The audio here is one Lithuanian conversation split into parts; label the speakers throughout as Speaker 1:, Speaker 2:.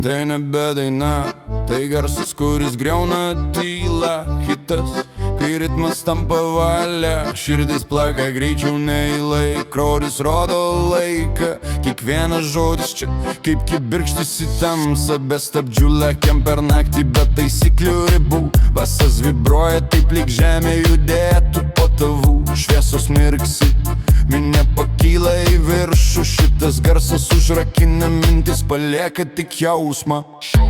Speaker 1: Tai nebe daina, tai garsas, kuris griauna tylą. Hitas, kai ritmas tampa valia, širdis plaka greičiau nei laikrodis rodo laiką. Kiekvienas žodis čia kaip kibirkštis į tamsą, be stabdžių lekiam per naktį, be taisyklių ribų. Basas vibruoja taip lyg žemė judėtų po tavų. Šviesos mirksi, minia pakyla į viršų. Šitas garsas užrakina mintis, palieka tik jausmą.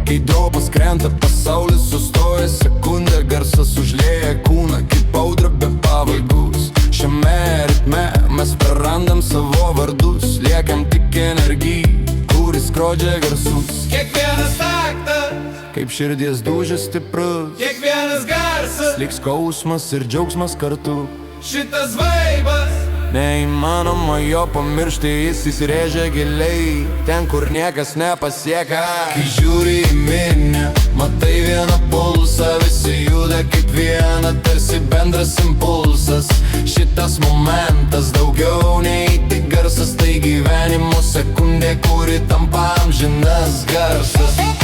Speaker 1: Kai drobas krenta, pasaulis sustoja sekundę. Garsas užlieja kūną kaip audra be pabaigus. Šiame ritme mes prarandam savo vardus, liekam tik energijai, kuris skrodžia garsus.
Speaker 2: Kiekvienas taktas,
Speaker 1: kaip širdies dūžis stiprus,
Speaker 2: kiekvienas garsas,
Speaker 1: lyg skausmas ir džiaugsmas kartu.
Speaker 2: šitas vaibas.
Speaker 1: Neįmanoma jo pamiršti, jis įsirėžia giliai ten, kur niekas nepasiekia. Kai žiūri į minią, matai vieną pulsą, visi juda kaip viena, tarsi bendras impulsas. Šitas momentas daugiau nei tik garsas, tai gyvenimo sekundė, kuri tampa amžinas garsas. Garsas.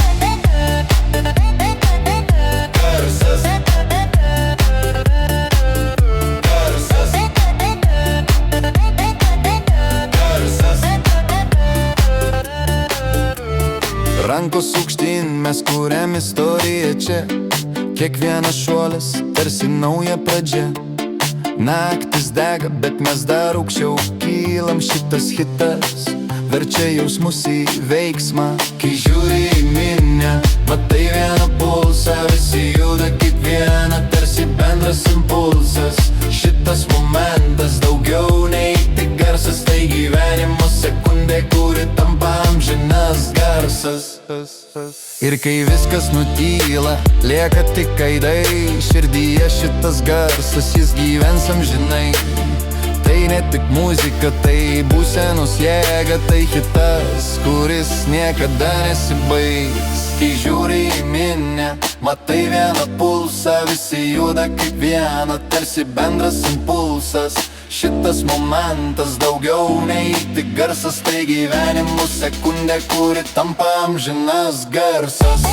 Speaker 1: Rankos aukštyn, mes kuriam istoriją čia. Kiekvienas šuolis tarsi nauja pradžia. Naktis dega, bet mes dar aukščiau kylam. Šitas hitas verčia jausmus į veiksmą. Kai žiūri į minią, matai vieną pulsą, visi juda kaip viena, tarsi bendras impulsas. Šitas momentas daugiau nei tik garsas, tai gyvenimo sekundė, kuri tampa amžinas garsas. Ir kai viskas nutyla, lieka tik aidai. Širdyje šitas garsas, jis gyvens amžinai. Tai ne tik muzika, tai būsenos jėga, tai hitas, kuris niekada nesibaigs. Kai žiūri į minią, matai vieną pulsą, visi juda kaip viena, tarsi bendras impulsas. Šitas momentas daugiau nei tik garsas, tai gyvenimo sekundė, kuri tampa amžinas garsas.